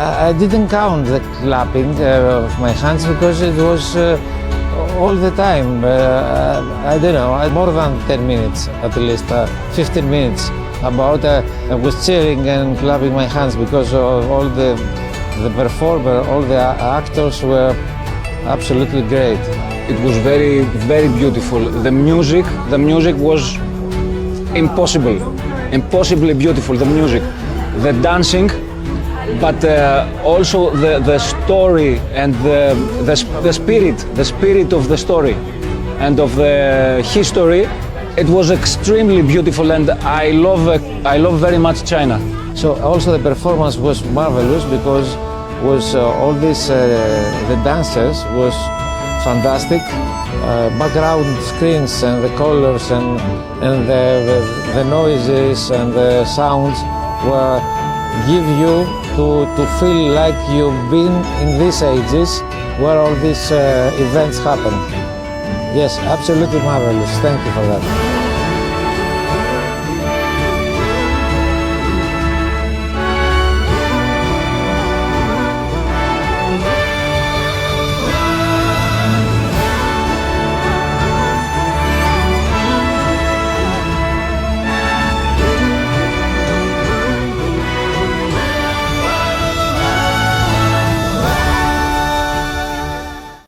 I didn't count the clapping of my hands because it was all the time. I don't know, more than 10 minutes at least, 15 minutes. About I was cheering and clapping my hands because of all the performer, all the actors were absolutely great. It was very, very beautiful. The music was impossibly beautiful, the music. The dancing, but also the story and the spirit of the story and of the history. It was extremely beautiful, and I love very much China. So also the performance was marvelous because was all this the dancers was fantastic. Background screens and the colors and the noises and the sounds were give you to feel like you've been in these ages where all these events happen. Yes, absolutely marvelous. Thank you for that.